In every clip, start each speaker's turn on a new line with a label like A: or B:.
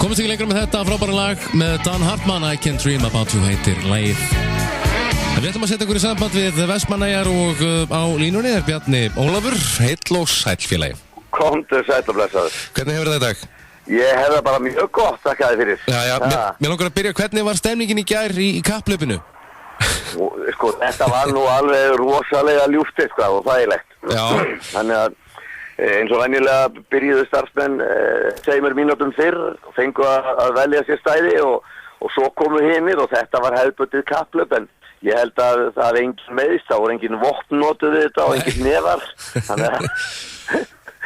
A: Komumst ekki lengra með þetta frábæra lag með Dan Hartmann, I Can Dream About You heitir lagið. Við ætlum að setja ykkur í samband við Vestmannaeyjar og á línunni er Bjarni Ólafur, heill og sæll félagi.
B: Komdu sæll og blessaður.
A: Hvernig hefur það í dag?
B: Ég hef það bara mjög gott, þakka þér fyrir.
A: Já, mér langar að byrja, hvernig var stemningin í gær í kapphlaupinu?
B: Sko, þetta var nú alveg rosalega ljúft og þægilegt.
A: Já.
B: Þannig að eins og venjulega byrjuðu starfsmenn 2 mínútum fyrr og fengu að velja sér stæði og svo komu hinir og þetta var hefðbundið kapphlaup, en ég held að það er engin meðist, það voru engin vopn notuð þetta og engin nefar. Þannig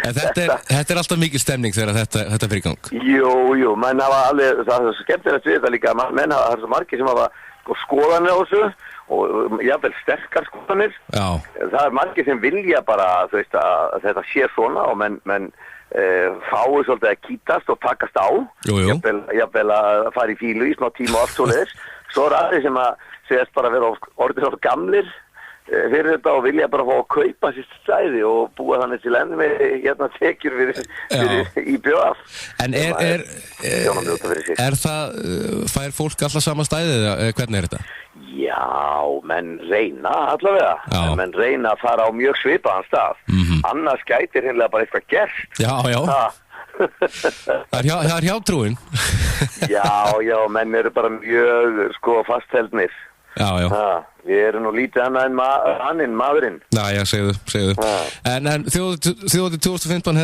B: að
A: þetta er alltaf mikil stemning þegar þetta fyrir í gang.
B: Jú, menn hafa alveg, það er skemmtilegt við þetta líka, menn hafa, það er svo margir sem hafa skoðanir á þessu og jafnvel sterkar skoðanir.
A: Já.
B: Það er margir sem vilja bara, þú veist, að þetta sé svona og menn fái svolítið að kýtast og takast á.
A: Jú.
B: Jafnvel að fara í fílu í smá tíma og allt svoleiðis. Svo er aðeins sem að segast bara vera orðið gamlir fyrir þetta og vilja bara fá að kaupa sér stæði og búa þannig til enn með tekjur fyrir IBF.
A: En er það, fær fólk alltaf sama stæði eða hvernig er þetta?
B: Já, menn reyna allavega. Menn reyna að fara á mjög svipaðan stað. Annars gætir hinnlega bara eitthvað gerst.
A: Já. Það er hjátrúin.
B: Já, menn eru bara mjög fastheldnir.
A: Já.
B: Við erum nú lítið annað en maðurinn.
A: Já, segðu. En þjóðhátíð 2015,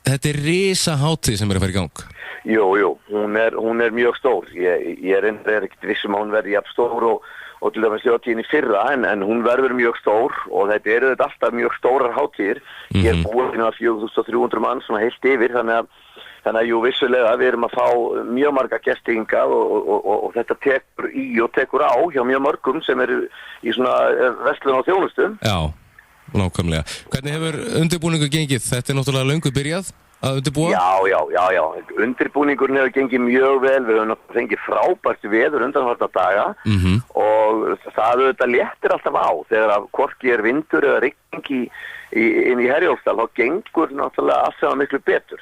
A: þetta er risa hátíð sem er að fara í gang.
B: Jú, hún er mjög stór. Ég er ekkert viss að hún verði jafn stór og til dæmis þjóðhátíðin í fyrra, en hún verður mjög stór og þetta eru alltaf mjög stórar hátíðir. Ég er búin að 4.300 mann svona heilt yfir, þannig að jú, vissulega við erum að fá mjög marga gesti hingað og þetta tekur í og tekur á hjá mjög mörgum sem eru í svona verslun og þjónustum.
A: Já, nákvæmlega. Hvernig hefur undirbúningu gengið? Þetta er náttúrulega löngu byrjað að undirbúa?
B: Já. Undirbúningurinn hefur gengið mjög vel. Við höfum fengið frábært veður undanfarna daga og það auðvitað léttir alltaf á þegar að hvorki er vindur eða rigning inn í Herjólfsdal, þá gengur náttúrulega allt saman miklu betur.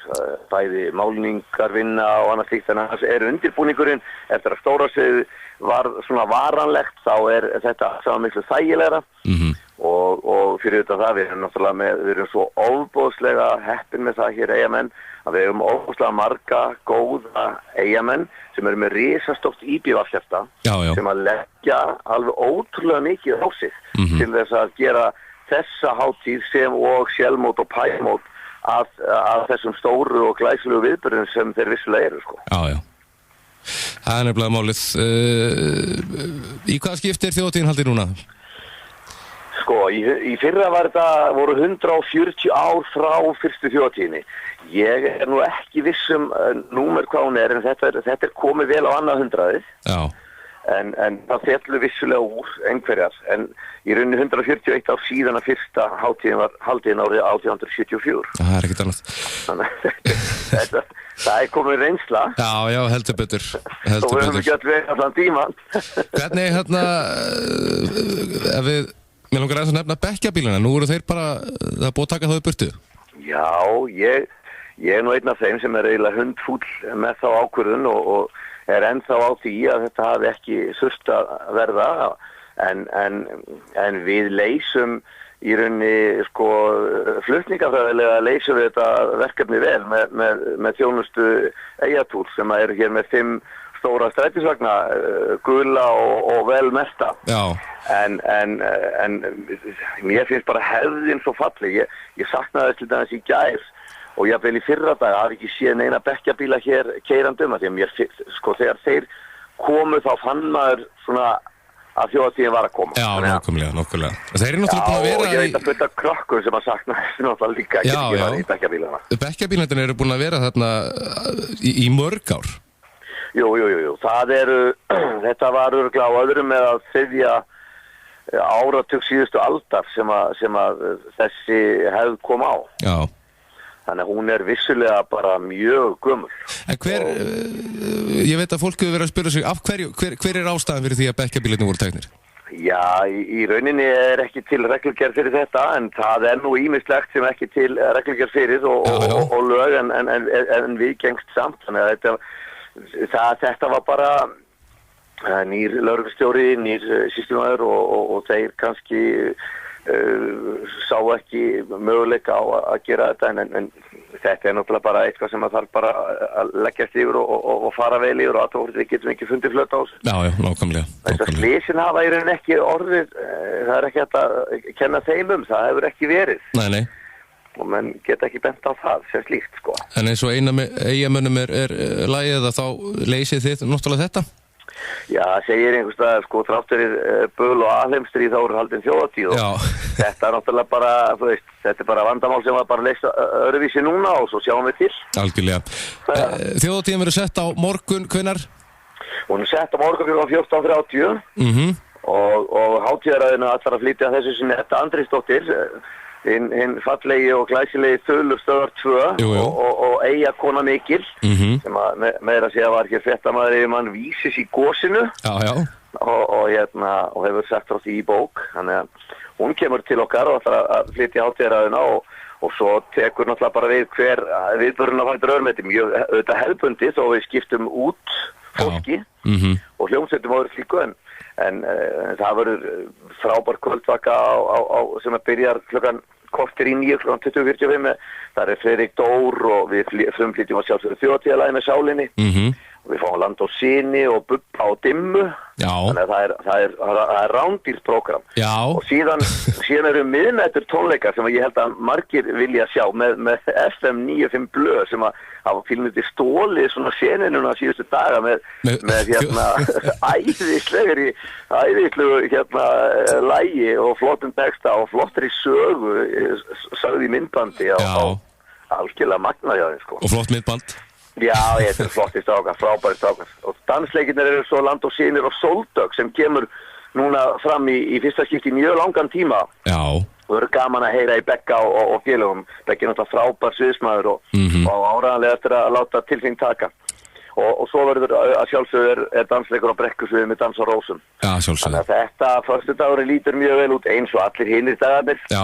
B: Bæði málningarvinna og annað slíkt, þannig að er undirbúningurinn eftir að stóra sig var svona varanlegt, þá er þetta allt saman miklu þægilegra og fyrir þetta það, við erum svo ofboðslega heppin með það hér Eyjamenn, að við erum ofboðslega marga góða Eyjamenn sem eru með risastórt IBF-hjarta sem að leggja alveg ótrúlega mikið á sig til þess að gera þessa hátíð sem og sjálfmót og pæmót að þessum stóru og glæsilegu viðburðum sem þeir vissulega eru, sko.
A: Já. Það er nefnilega málið. Í hvaða skipti er þjóðhátíðin haldið núna?
B: Sko, í fyrra voru 140 ár frá fyrstu þjóðhátíðinni. Ég er nú ekki viss númer hvað hún en þetta er komið vel á annað 100-ið.
A: Já.
B: En það fjallu vissulega úr einhverjar, en í rauninni 141 ár síðan að fyrsta hátíðin var haldin árið 1874.
A: Það er ekkert annað.
B: Þannig það er komið reynsla.
A: Já, heldur betur.
B: Svo við höfum ekki allir allan tíman.
A: Hvernig mér langar aðeins að nefna bekkjabílana, nú eru þeir bara, það er búið að taka þá í burtu. Já,
B: ég er nú einn af þeim sem er eiginlega hundfúll með þá ákvörðun og er ennþá á því að þetta hafi ekki þurft að verða, en við leysum í rauninni flutningafræðilega leysum við þetta verkefni vel með þjónustu Eyjatúr sem eru hér með 5 stóra strætisvagna, gula og vel merta.
A: Já.
B: En mér finnst bara hefðin svo falleg. Ég saknaði þess til dæmis í gær og ég vel í fyrra dag hafi ekki séð neina bekkjabíla hér keyrandum, því að þegar þeir komu þá fann maður svona að þjóðhátíðin var að koma. Já,
A: nákvæmlega. Þeir eru náttúrulega búin að vera
B: og ég veit að fullt af krökkur sem að sakna þessu náttúrulega líka ekki í bekkjabílana.
A: Bekkjabílarnir eru búin að vera þarna í mörg ár.
B: Jú. Þetta var örugglega á öðrum með að þriðja áratug síðustu aldar sem að þessi hefð kom á.
A: Já.
B: Þannig að hún er vissulega bara mjög gömul.
A: En ég veit að fólk hefur verið að spyrja sig, af hverju, hver er ástæðan fyrir því að bekkjabílarnir voru teknir?
B: Já, í rauninni er ekki til reglugerð fyrir þetta, en það er nú ýmislegt sem ekki til reglugerð fyrir og lög, en við gengst samt. Þannig að þetta var bara nýr lögreglustjóri, nýr sýslumaður og þeir kannski sá ekki möguleika á að gera þetta en þetta náttúrulega bara eitthvað sem að þarf bara að leggjast yfir og fara vel yfir og að við getum ekki fundið flöt á þessu.
A: Já, nákvæmlega.
B: Þess að slysin hafa í rauninni ekki orðið, það er ekki hægt að kenna þeim það hefur ekki verið.
A: Nei.
B: Og menn geta ekki bent á það sem slíkt, sko.
A: En eins og Eyjamönnum er lagið að þá leysið þið náttúrulega þetta?
B: Já, segir einhvers staðar, sko, þrátturinn böl og alheimstríð þá eru haldin þjóðatíð og þetta er náttúrulega bara, þú veist, þetta er bara vandamál sem var bara leyst öðruvísi núna og svo sjáum við til. Algjörlega.
A: Þjóðatíðin verður sett á morgun, hvenær?
B: Hún er sett á morgun kl. 14:30 og hátíðaræðinu ætlar að flytja þessu sinni Edda Andrésdóttir, hinn fallegi og glæsilegi Þulur Stöðvar 2 og Eyjakona mikil sem að meira að segja var hér fréttamaður yfirmann vísis í gósinu og hefur sagt frá því í bók, þannig að hún kemur til okkar og ætlar að flytja hátíðaræðina og svo tekur náttúrulega bara við hver viðburðurinn á fætur öðrum. Þetta er mjög auðvitað hefðbundið og við skiptum út fólki og hljómsveitum áður slíku en það verður frábær kvöldvaka sem að byrjar klukkan kortir í 9 kl. 20:45. Það er Friðrik Dór og við frumflytjum að sjálfsögðu þjóðatíðalagið með sálinni og við fáum Land og Syni og Bubba og Dimmu. Þannig að það er rándýrt prógram. Og síðan eru miðnættur tónleikar sem ég held að margir vilja sjá með FM 95 blöð sem að hafa fylgnuði stólið svona senununa síðustu daga með æðislegu lægi og flottum texta og flottri sögu sögð í myndbandi á algjörlega magnaði sko.
A: Og flott myndband.
B: Já, þetta er flotti strákar, frábæri strákar. Og dansleikirnir eru svo Land og Synir og Sóldögg sem kemur núna fram í fyrsta skipti í mjög langan tíma.
A: Já.
B: Og það eru gaman að heyra í Begga og félögum. Beggi er náttúrulega frábær sviðsmaður og áræðanlega eftir að láta til þín taka. Og svo verður að sjálfsögur er dansleikur á Brekkusviði með Dans á Rósum.
A: Já, sjálfsögur.
B: Þannig að þetta föstudagurinn lítur mjög vel út eins og allir hinir dagarnir.
A: Já.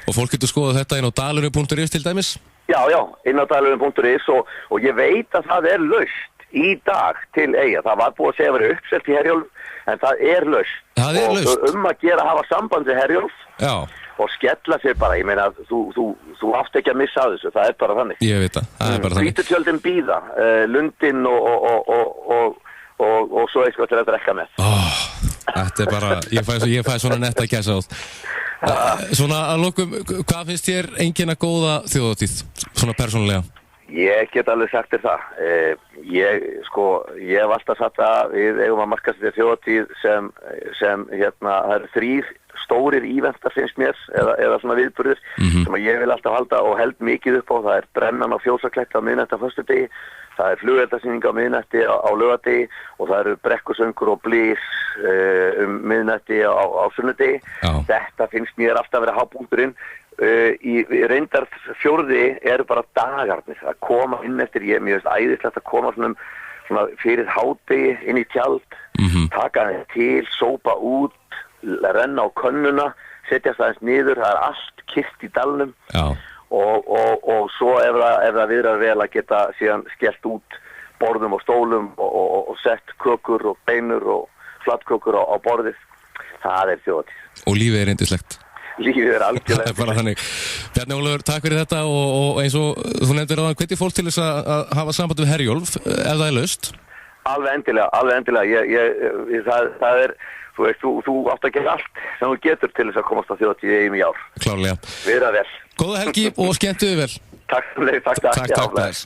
A: Og fólk getur skoðað þetta inn á dalurinn.is til dæmis?
B: Já, inn á dalurinn.is og ég veit að það er laust í dag til Eyja. Það var búið að segja að vera uppselt í Herjólf, en það er laust.
A: Það er laust.
B: Og að gera að hafa samband við Herjólf.
A: Já.
B: Og skella sér bara, ég meina, þú átt ekki að missa þessu, það er bara þannig.
A: Ég veit það er bara þannig.
B: Hvítutjöldin bíða, lundin og svo eitthvað til að drekka með.
A: Þetta er bara, ég fæ svona netta gæsa átt. Svona að lokum, hvað finnst þér einkenna góða þjóðatíð, svona persónulega?
B: Ég get alveg sagt þér það. Ég hef alltaf sagt að við eigum að marka sér þjóðatíð sem það eru 3 stórir íventar finnst mér eða svona viðburðir sem að ég vil alltaf halda og held mikið upp á. Það er brennan á Fjósakletti á miðnætti á föstudegi, það er flugeldasýning á miðnætti á laugardegi og það eru brekkusöngur og blís miðnætti á sunnudegi. Þetta finnst mér alltaf að vera hápunkturinn. Í reyndar 4. eru bara dagarnir að koma inn eftir, mér finnst æðislegt að koma svona fyrir hádegi inn í tjald, taka þeim til, sópa út, renna á könnuna, setjast aðeins niður, það er allt kyrrt í dalnum og svo ef það viðrar vel að geta síðan skellt út borðum og stólum og sett kökur og beinur og flatkökur á borðið. Það er þjóðatíð. Og
A: lífið er reyndislegt.
B: Lífið er algjörlega.
A: Það er bara þannig. Bjarni Ólafur, takk fyrir þetta og eins og þú nefndir áðan, hvetjið fólk til þess að hafa samband við Herjólf ef það er laust?
B: Alveg endilega. Það er, þú átt að gera allt sem þú getur til þess að komast á þjóðatíð í Eyjum í ár.
A: Klárlega.
B: Viðra vel.
A: Góða helgi og skemmtuðu vel.
B: Takk.